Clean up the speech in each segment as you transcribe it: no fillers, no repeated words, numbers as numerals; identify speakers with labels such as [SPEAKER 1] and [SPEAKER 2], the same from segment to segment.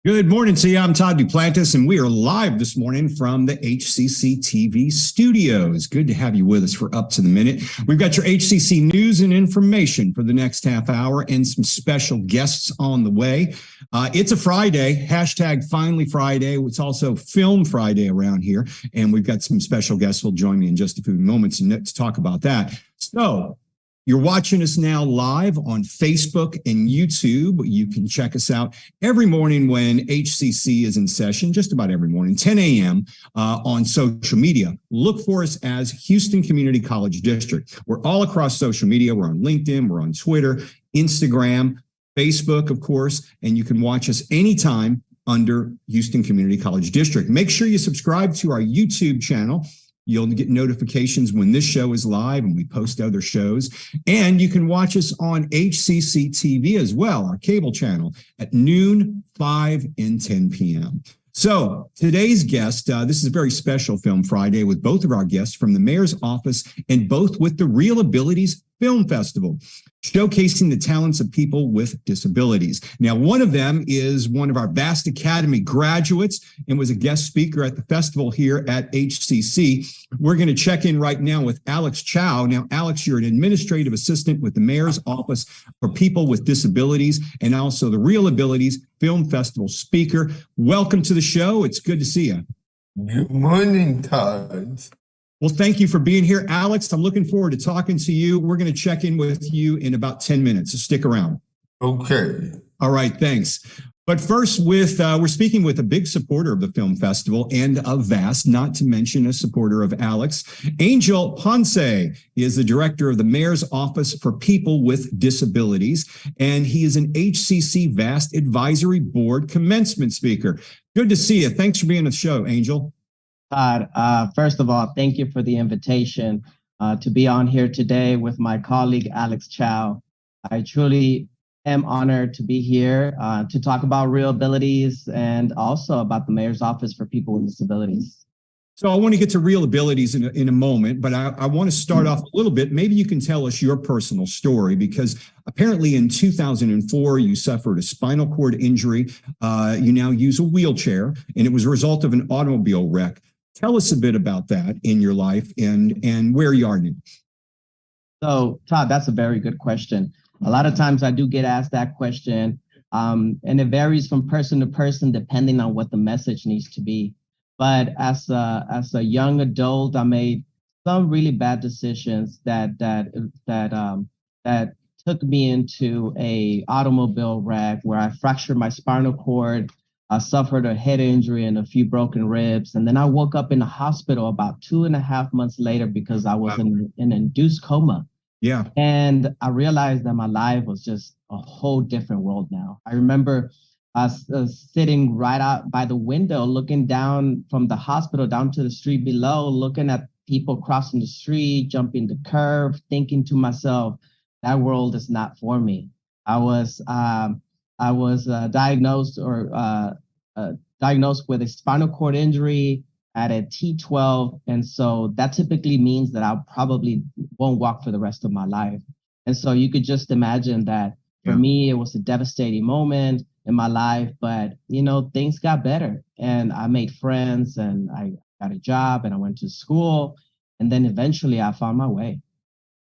[SPEAKER 1] Good morning to you. I'm Todd Duplantis, and we are live this morning from the HCCTV studios. Good to have you with us for Up to the Minute. We've got your HCC news and information for the next half hour and some special guests on the way. It's a Friday, hashtag Finally Friday. It's also Film Friday around here, and we've got some special guests who will join me in just a few moments to talk about that. So, you're watching us now live on Facebook and YouTube. You can check us out every morning when HCC is in session, just about every morning, 10 a.m. On social media. Look for us as Houston Community College District. We're all across social media. We're on LinkedIn, we're on Twitter, Instagram, Facebook, of course, and you can watch us anytime under Houston Community College District. Make sure you subscribe to our YouTube channel. You'll get notifications when this show is live and we post other shows. And you can watch us on HCCTV as well, our cable channel, at noon, 5, and 10 p.m. So today's guest, this is a very special Film Friday with both of our guests from the Mayor's Office and both with the ReelAbilities Film Festival, showcasing the talents of people with disabilities. Now, one of them is one of our VAST Academy graduates and was a guest speaker at the festival here at HCC. We're going to check in right now with Chau. Now, Alex, you're an administrative assistant with the Mayor's Office for People with Disabilities and also the ReelAbilities Film Festival speaker. Welcome to the show. It's good to see you.
[SPEAKER 2] Good morning, Todd.
[SPEAKER 1] Well, thank you for being here, Alex. I'm looking forward to talking to you. We're going to check in with you in about 10 minutes, so stick around.
[SPEAKER 2] Okay.
[SPEAKER 1] All right, thanks. But first, we're speaking with a big supporter of the film festival and of VAST, not to mention a supporter of Alex. Angel Ponce is the director of the Mayor's Office for People with Disabilities, and he is an HCC VAST Advisory Board commencement speaker. Good to see you. Thanks for being on the show, Angel.
[SPEAKER 3] Todd, first of all, thank you for the invitation to be on here today with my colleague, Chau. I truly am honored to be here to talk about ReelAbilities and also about the Mayor's Office for People with Disabilities.
[SPEAKER 1] So I want to get to ReelAbilities in a moment, but I want to start off a little bit. Maybe you can tell us your personal story, because apparently in 2004, you suffered a spinal cord injury. You now use a wheelchair, and it was a result of an automobile wreck. Tell us a bit about that in your life and where you are now.
[SPEAKER 3] So, Todd, that's a very good question. A lot of times I do get asked that question, and it varies from person to person depending on what the message needs to be. But as a young adult, I made some really bad decisions that took me into a automobile wreck where I fractured my spinal cord. I suffered a head injury and a few broken ribs. And then I woke up in the hospital about 2.5 months later because I was in an induced coma.
[SPEAKER 1] Yeah.
[SPEAKER 3] And I realized that my life was just a whole different world now. I remember sitting right out by the window, looking down from the hospital down to the street below, looking at people crossing the street, jumping the curb, thinking to myself, that world is not for me. I was diagnosed with a spinal cord injury at a T12. And so that typically means that I probably won't walk for the rest of my life. And so you could just imagine that for me, it was a devastating moment in my life, but things got better and I made friends and I got a job and I went to school. And then eventually I found my way.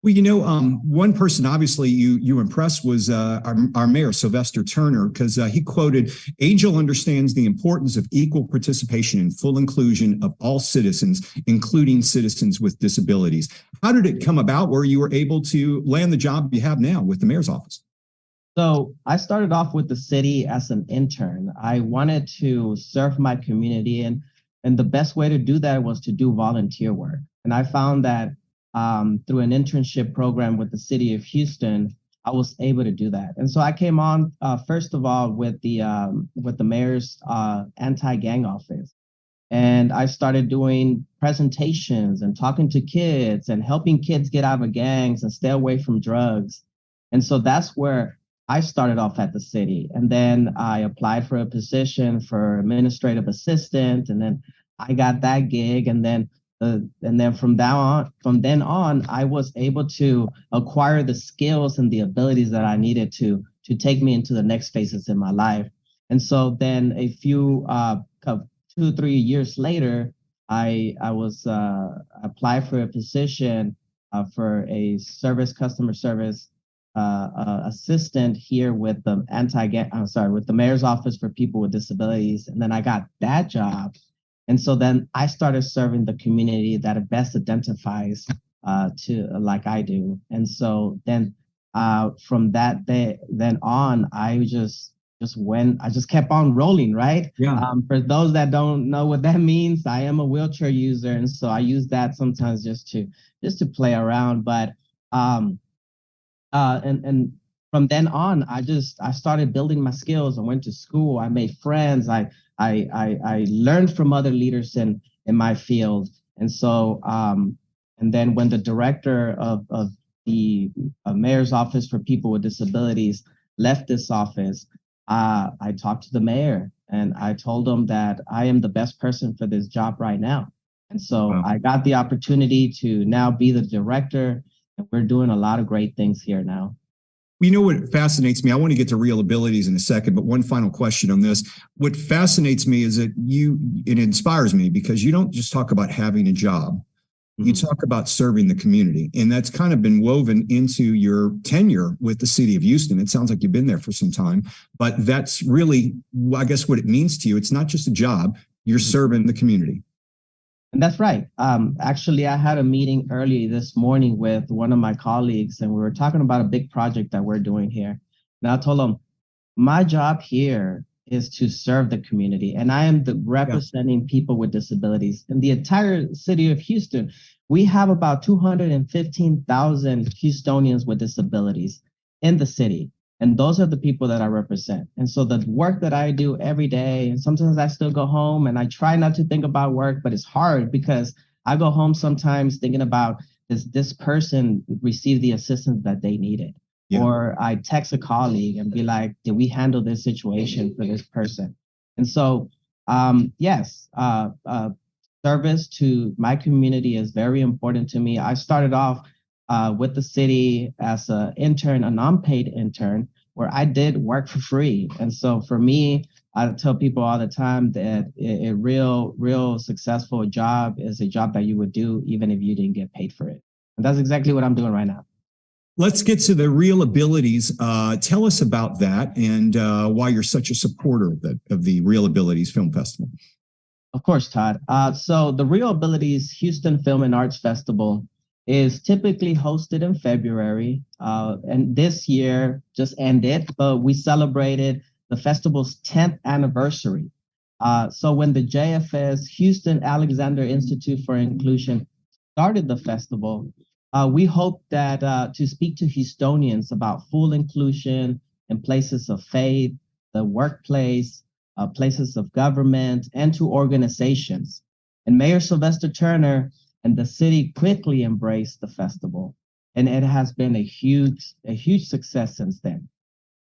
[SPEAKER 1] Well, one person obviously you impressed was our mayor, Sylvester Turner, because he quoted, "Angel understands the importance of equal participation and full inclusion of all citizens, including citizens with disabilities." How did it come about where you were able to land the job you have now with the mayor's office?
[SPEAKER 3] So I started off with the city as an intern. I wanted to serve my community, and the best way to do that was to do volunteer work. And I found that through an internship program with the city of Houston, I was able to do that. And so I came on, first of all, with the mayor's anti-gang office. And I started doing presentations and talking to kids and helping kids get out of gangs and stay away from drugs. And so that's where I started off at the city. And then I applied for a position for administrative assistant. And then I got that gig. And then from then on, I was able to acquire the skills and the abilities that I needed to take me into the next phases in my life. And so then a few 2 or 3 years later, I was applied for a position for a customer service assistant here with the with the mayor's office for people with disabilities. And then I got that job. And so then I started serving the community that best identifies like I do. And so then from that day then on, I just kept on rolling, right?
[SPEAKER 1] Yeah.
[SPEAKER 3] For those that don't know what that means, I am a wheelchair user, and so I use that sometimes just to play around. But and from then on, I started building my skills. I went to school. I made friends. I learned from other leaders in my field. And so and then when the director of the mayor's office for people with disabilities left this office, I talked to the mayor and I told him that I am the best person for this job right now. And so
[SPEAKER 1] Wow.
[SPEAKER 3] I got the opportunity to now be the director, and we're doing a lot of great things here now.
[SPEAKER 1] You know what fascinates me? I want to get to ReelAbilities in a second, but one final question on this. What fascinates me is that it inspires me because you don't just talk about having a job. You talk about serving the community, and that's kind of been woven into your tenure with the city of Houston. It sounds like you've been there for some time, but that's really, I guess, what it means to you. It's not just a job, you're serving the community.
[SPEAKER 3] And that's right. Actually, I had a meeting early this morning with one of my colleagues, and we were talking about a big project that we're doing here. And I told him, my job here is to serve the community, and I am representing people with disabilities. In the entire city of Houston, we have about 215,000 Houstonians with disabilities in the city. And those are the people that I represent. And so the work that I do every day, and sometimes I still go home and I try not to think about work, but it's hard because I go home sometimes thinking about, does this person receive the assistance that they needed? Yeah. Or I text a colleague and be like, did we handle this situation for this person? And so, yes, service to my community is very important to me. I started off with the city as an intern, a non-paid intern, where I did work for free. And so for me, I tell people all the time that a real successful job is a job that you would do even if you didn't get paid for it. And that's exactly what I'm doing right now.
[SPEAKER 1] Let's get to the ReelAbilities. Tell us about that and why you're such a supporter of the ReelAbilities Film Festival.
[SPEAKER 3] Of course, Todd. So the ReelAbilities Houston Film and Arts Festival is typically hosted in February. And this year just ended, but we celebrated the festival's 10th anniversary. So when the JFS Houston Alexander Institute for Inclusion started the festival, we hope that to speak to Houstonians about full inclusion in places of faith, the workplace, places of government, and to organizations. And Mayor Sylvester Turner and the city quickly embraced the festival, and it has been a huge success since then.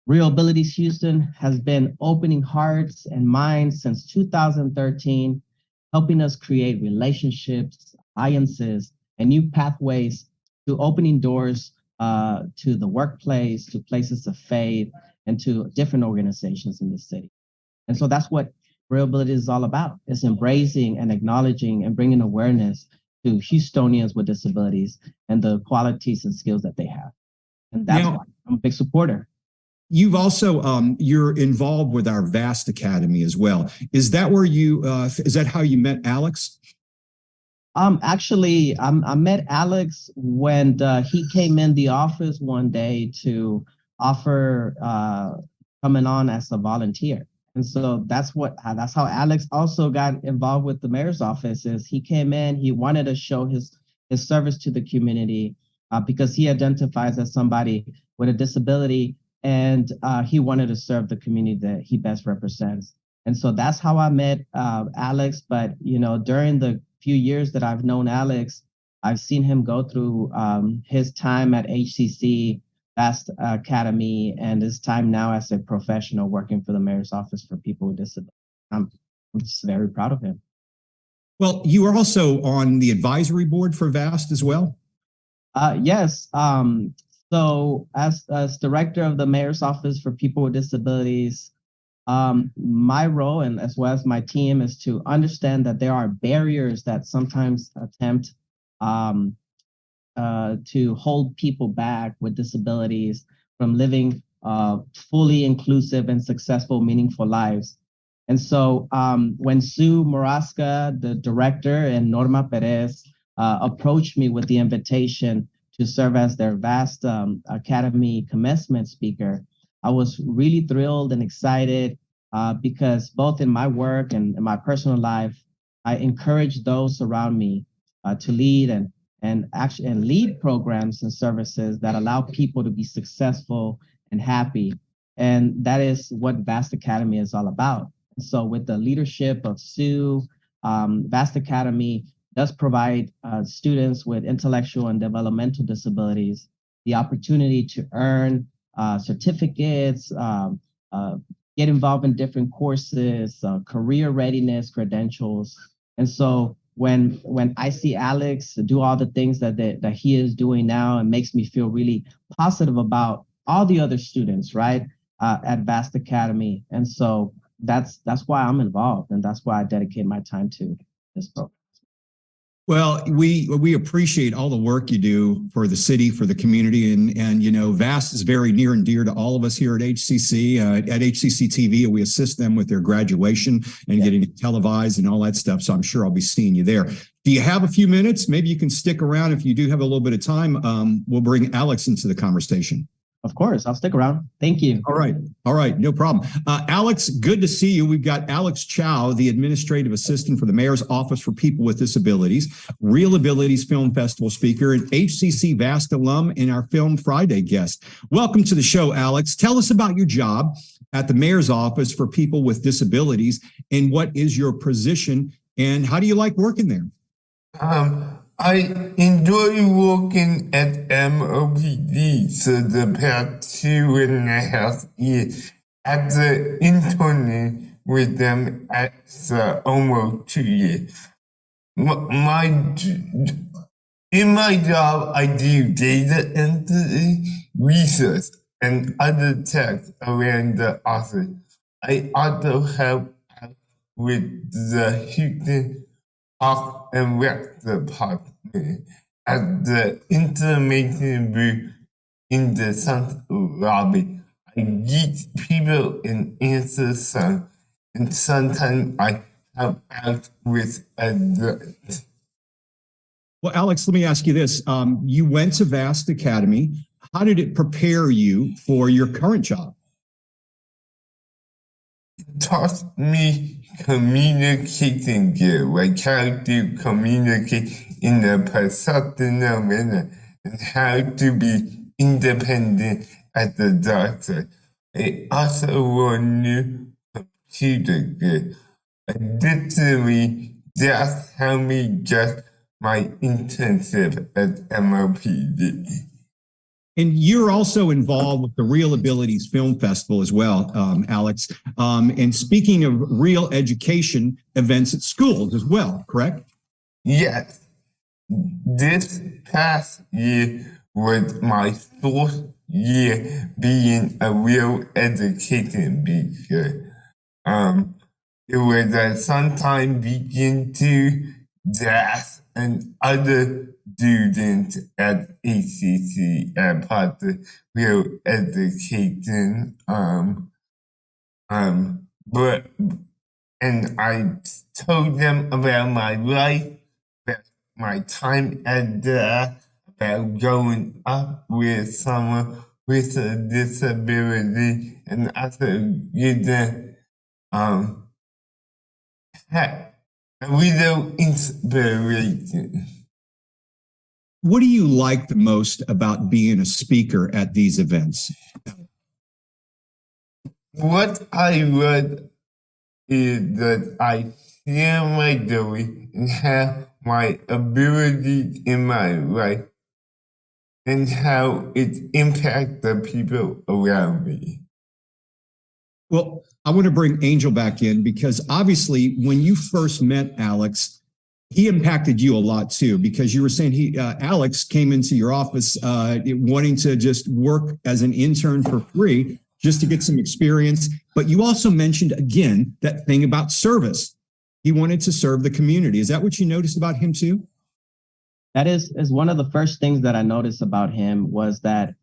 [SPEAKER 3] ReelAbilities Houston has been opening hearts and minds since 2013, helping us create relationships, alliances, and new pathways to opening doors to the workplace, to places of faith, and to different organizations in the city. And so that's what ReelAbilities is all about. It's embracing and acknowledging and bringing awareness to Houstonians with disabilities and the qualities and skills that they have. And that's why I'm a big supporter.
[SPEAKER 1] You've also, you're involved with our VAST Academy as well. Is that where is that how you met Alex?
[SPEAKER 3] Actually, I met Alex when he came in the office one day to offer coming on as a volunteer. And so that's how Alex also got involved with the mayor's office. Is he came in, he wanted to show his service to the community because he identifies as somebody with a disability, and he wanted to serve the community that he best represents. And so that's how I met Alex. But during the few years that I've known Alex, I've seen him go through his time at HCC VAST Academy and his time now as a professional working for the mayor's office for people with disabilities. I'm just very proud of him.
[SPEAKER 1] Well, you are also on the advisory board for VAST as well?
[SPEAKER 3] Yes. So as director of the mayor's office for people with disabilities, My role, and as well as my team, is to understand that there are barriers that sometimes attempt to hold people back with disabilities from living fully inclusive and successful, meaningful lives. And so when Sue Maraska, the director, and Norma Perez approached me with the invitation to serve as their VAST Academy commencement speaker, I was really thrilled and excited because both in my work and in my personal life, I encourage those around me to lead and lead programs and services that allow people to be successful and happy. And that is what VAST Academy is all about. So with the leadership of Sue, VAST Academy does provide students with intellectual and developmental disabilities the opportunity to earn certificates, get involved in different courses, career readiness credentials. And so when I see Alex do all the things that he is doing now, it makes me feel really positive about all the other students, right, at VAST Academy. And so that's why I'm involved, and that's why I dedicate my time to this program.
[SPEAKER 1] Well, we appreciate all the work you do for the city, for the community, and you know, VAST is very near and dear to all of us here at HCC. At HCCTV, we assist them with their graduation and getting it televised and all that stuff. So I'm sure I'll be seeing you there. Do you have a few minutes? Maybe you can stick around. If you do have a little bit of time, we'll bring Alex into the conversation.
[SPEAKER 3] Of course, I'll stick around. Thank you.
[SPEAKER 1] All right, no problem. Alex, good to see you. We've got Alex Chau, the Administrative Assistant for the Mayor's Office for People with Disabilities, ReelAbilities Film Festival speaker, and HCC VAST alum, and our Film Friday guest. Welcome to the show, Alex. Tell us about your job at the Mayor's Office for People with Disabilities, and what is your position, and how do you like working there?
[SPEAKER 2] I enjoy working at MOPD for the past 2.5 years as an intern with them at almost 2 years. In my job, I do data entry, research, and other tasks around the office. I also help out with the Houston Park and Rec Department at the information booth in the central lobby. I greet people and answer some, and sometimes I help out with adults.
[SPEAKER 1] Well, Alex, let me ask you this. You went to VAST Academy. How did it prepare you for your current job?
[SPEAKER 2] It taught me communicating skills, like how to communicate in a professional manner and how to be independent as a doctor. I also learned new computer skills. Additionally, that's helped me get my internship at MOPD.
[SPEAKER 1] And you're also involved with the ReelAbilities Film Festival as well, Alex. And speaking of real education events at schools as well, correct?
[SPEAKER 2] Yes. This past year was my fourth year being a real education speaker. It was a sometime begin to DAS and other students at HCC and part of real education. And I told them about my life, about my time at about growing up with someone with a disability, and also give them a little inspiration.
[SPEAKER 1] What do you like the most about being a speaker at these events?
[SPEAKER 2] What I love is that I share my joy and have my abilities in my life and how it impacts the people around me.
[SPEAKER 1] Well, I want to bring Angel back in because obviously when you first met Alex, he impacted you a lot too, because you were saying Alex came into your office wanting to just work as an intern for free. just to get some experience. But you also mentioned, again, that thing about service. He wanted to serve the community. Is that what you noticed about him too?
[SPEAKER 3] That is one of the first things that I noticed about him was that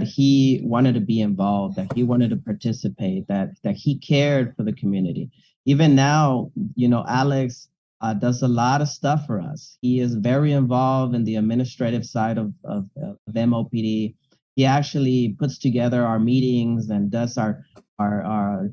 [SPEAKER 3] he wanted to be involved, that he wanted to participate, that he cared for the community. Even now, Alex does a lot of stuff for us. He is very involved in the administrative side of MOPD. He actually puts together our meetings and does our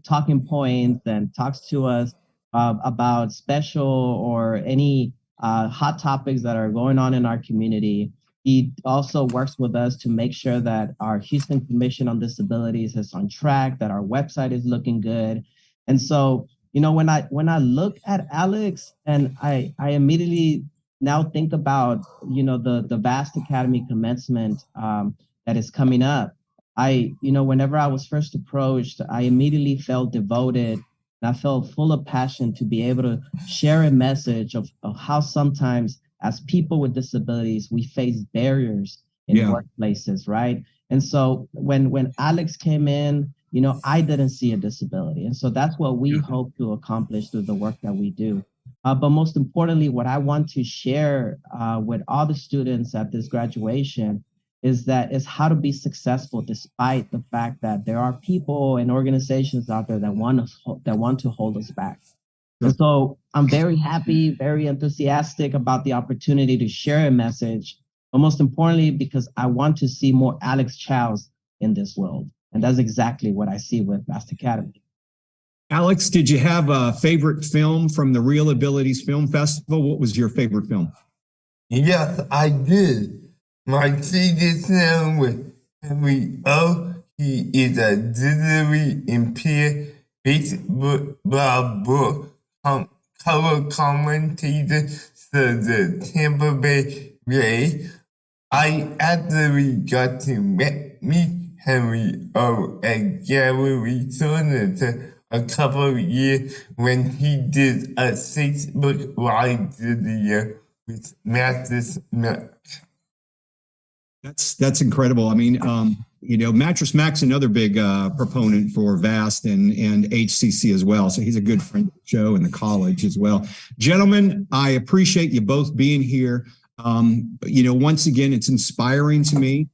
[SPEAKER 3] talking points and talks to us about special or any hot topics that are going on in our community. He also works with us to make sure that our Houston Commission on Disabilities is on track, that our website is looking good. And so, when I look at Alex, and I immediately now think about, the VAST Academy commencement that is coming up. Whenever I was first approached, I immediately felt devoted. And I felt full of passion to be able to share a message of how sometimes as people with disabilities, we face barriers in workplaces, right? And so when Alex came in, I didn't see a disability. And so that's what we hope to accomplish through the work that we do. But most importantly, what I want to share with all the students at this graduation is how to be successful despite the fact that there are people and organizations out there that want to hold us back. And so I'm very happy, very enthusiastic about the opportunity to share a message, but most importantly, because I want to see more Alex Chaus in this world. And that's exactly what I see with VAST Academy.
[SPEAKER 1] Alex, did you have a favorite film from the ReelAbilities Film Festival? What was your favorite film?
[SPEAKER 2] Yes, I did. My favorite film with Henry O. He is a visually impaired Facebook book color commentator for the Tampa Bay Rays. I actually got to meet Henry O. at Gallery Furniture a couple of years when he did a Facebook Live video with Mattress Mac.
[SPEAKER 1] That's incredible. I mean, Mattress Mac's another big proponent for VAST and HCC as well. So he's a good friend of the show and the college as well. Gentlemen, I appreciate you both being here. Once again, it's inspiring to me.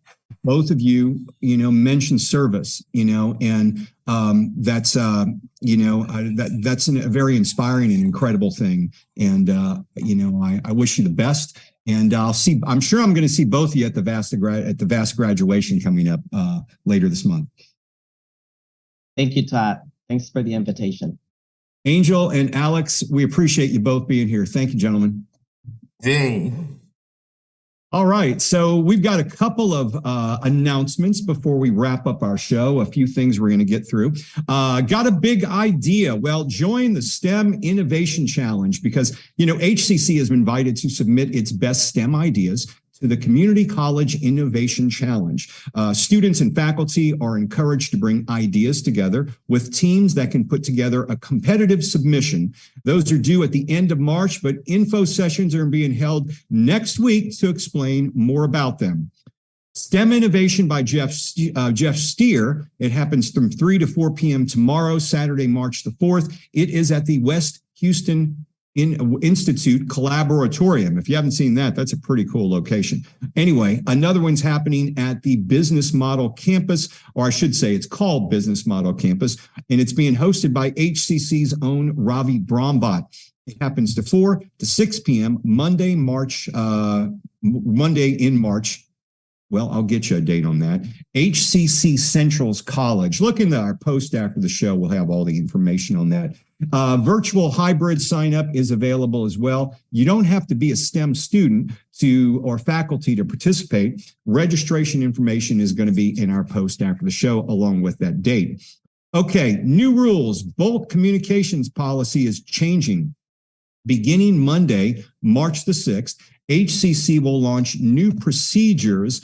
[SPEAKER 1] Both of you, mention service, and that's a very inspiring and incredible thing. And, I wish you the best. And I'm sure I'm going to see both of you at the VAST graduation coming up later this month.
[SPEAKER 3] Thank you, Todd. Thanks for the invitation.
[SPEAKER 1] Angel and Alex, we appreciate you both being here. Thank you, gentlemen.
[SPEAKER 2] Dang.
[SPEAKER 1] All right, so we've got a couple of announcements before we wrap up our show. A few things we're going to get through. Got a big idea. Well, join the STEM Innovation Challenge because, HCC has been invited to submit its best STEM ideas to the Community College Innovation Challenge. Students and faculty are encouraged to bring ideas together with teams that can put together a competitive submission. Those are due at the end of March, but info sessions are being held next week to explain more about them. STEM Innovation by Jeff Steer. It happens from 3 to 4 p.m. tomorrow, Saturday, March the 4th. It is at the West Houston Institute Collaboratorium. If you haven't seen that, that's a pretty cool location. Anyway, another one's happening at the Business Model Campus, or I should say it's called Business Model Campus, and it's being hosted by HCC's own Ravi Brahmbhatt. It happens to 4 to 6 p.m. Monday in March. Well, I'll get you a date on that. HCC Central's College. Look in our post after the show. We'll have all the information on that. Virtual hybrid sign up is available as well. You don't have to be a STEM student or faculty to participate. Registration information is going to be in our post after the show along with that date. Okay, new rules. Bulk communications policy is changing. Beginning Monday, March the 6th, HCC will launch new procedures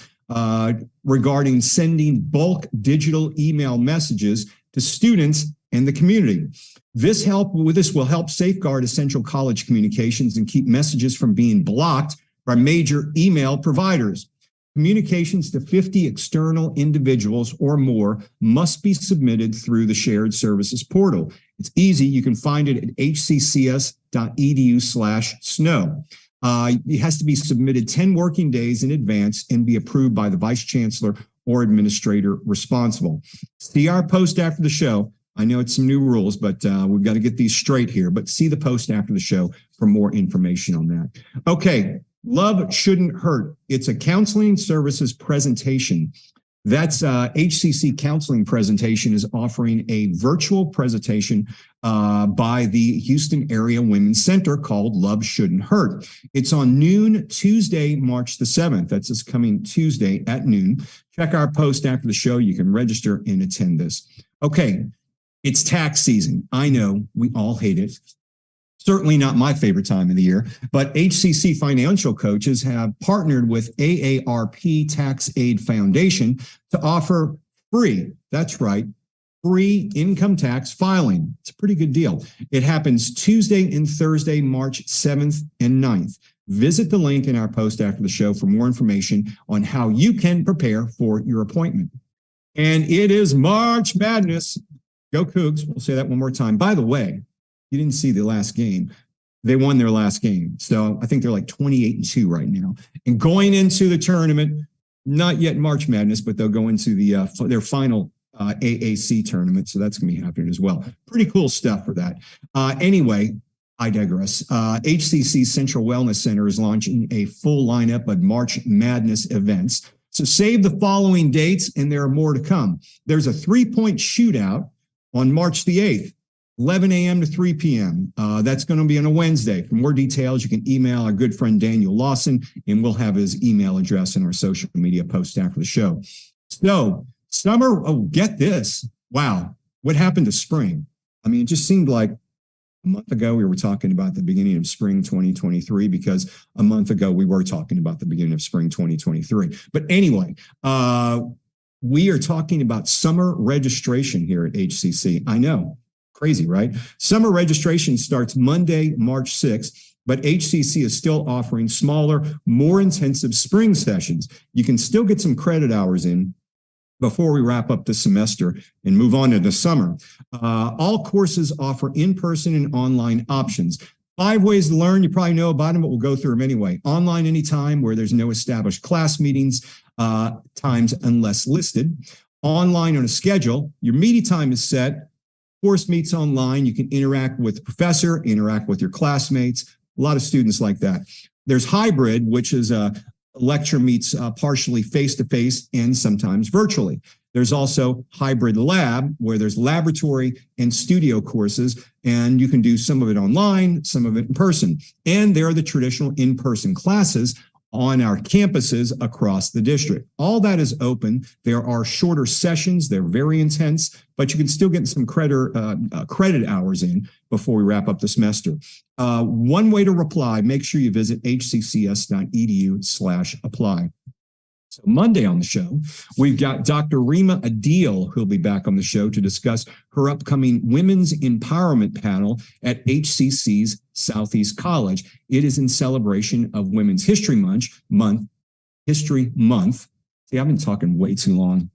[SPEAKER 1] regarding sending bulk digital email messages to students and the community. This will help safeguard essential college communications and keep messages from being blocked by major email providers. Communications to 50 external individuals or more must be submitted through the shared services portal. It's easy. You can find it at hccs.edu/snow. It has to be submitted 10 working days in advance and be approved by the vice chancellor or administrator responsible. See our post after the show. I know it's some new rules, but we've got to get these straight here. But see the post after the show for more information on that. Okay. Love Shouldn't Hurt. It's a counseling services presentation. That's HCC Counseling Presentation is offering a virtual presentation by the Houston Area Women's Center called Love Shouldn't Hurt. It's on noon, Tuesday, March the 7th. That's this coming Tuesday at noon. Check our post after the show. You can register and attend this. Okay, it's tax season. I know we all hate it. Certainly not my favorite time of the year, but HCC financial coaches have partnered with AARP Tax Aid Foundation to offer free, that's right, free income tax filing. It's a pretty good deal. It happens Tuesday and Thursday, March 7th and 9th. Visit the link in our post after the show for more information on how you can prepare for your appointment. And it is March Madness. Go Cougs. We'll say that one more time. By the way, you didn't see the last game. They won their last game. So I think they're like 28-2 right now. And going into the tournament, not yet March Madness, but they'll go into the their final AAC tournament. So that's going to be happening as well. Pretty cool stuff for that. Anyway, I digress. HCC Central Wellness Center is launching a full lineup of March Madness events. So save the following dates, and there are more to come. There's a 3-point shootout on March the 8th. 11 a.m. to 3 p.m. That's going to be on a Wednesday. For more details, you can email our good friend Daniel Lawson, and we'll have his email address in our social media post after the show. So summer, oh, get this. Wow. What happened to spring? I mean, it just seemed like a month ago we were talking about the beginning of spring 2023 because a month ago we were talking about the beginning of spring 2023. But anyway, we are talking about summer registration here at HCC. I know. Crazy, right? Summer registration starts Monday, March 6th, but HCC is still offering smaller, more intensive spring sessions. You can still get some credit hours in before we wrap up the semester and move on to the summer. All courses offer in-person and online options. 5 ways to learn. You probably know about them, but we'll go through them anyway. Online anytime where there's no established class meetings, times unless listed. Online on a schedule. Your meeting time is set. Course meets online. You can interact with the professor, interact with your classmates. A lot of students like that. There's hybrid, which is a lecture meets partially face-to-face and sometimes virtually. There's also hybrid lab, where there's laboratory and studio courses, and you can do some of it online, some of it in person. And there are the traditional in-person classes on our campuses across the district. All that is open. There are shorter sessions. They're very intense, but you can still get some credit hours in before we wrap up the semester. One way to apply, make sure you visit hccs.edu/apply. So Monday on the show, we've got Dr. Rima Adil, who'll be back on the show to discuss her upcoming Women's Empowerment Panel at HCC's Southeast College. It is in celebration of Women's History Month. See, I've been talking way too long.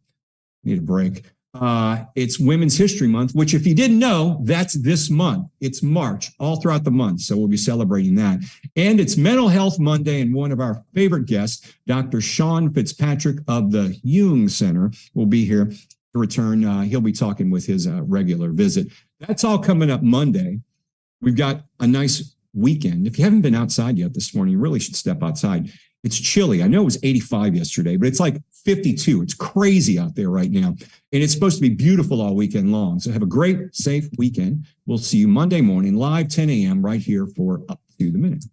[SPEAKER 1] Need a break. It's Women's History Month, which if you didn't know, that's this month. It's March, all throughout the month. So we'll be celebrating that. And it's Mental Health Monday, and one of our favorite guests, Dr. Sean Fitzpatrick of the Jung Center, will be here to return. He'll be talking with his regular visit. That's all coming up Monday. We've got a nice weekend. If you haven't been outside yet this morning, you really should step outside. It's chilly. I know it was 85 yesterday, but it's like 52. It's crazy out there right now. And it's supposed to be beautiful all weekend long. So have a great, safe weekend. We'll see you Monday morning, live 10 a.m. right here for Up to the Minute.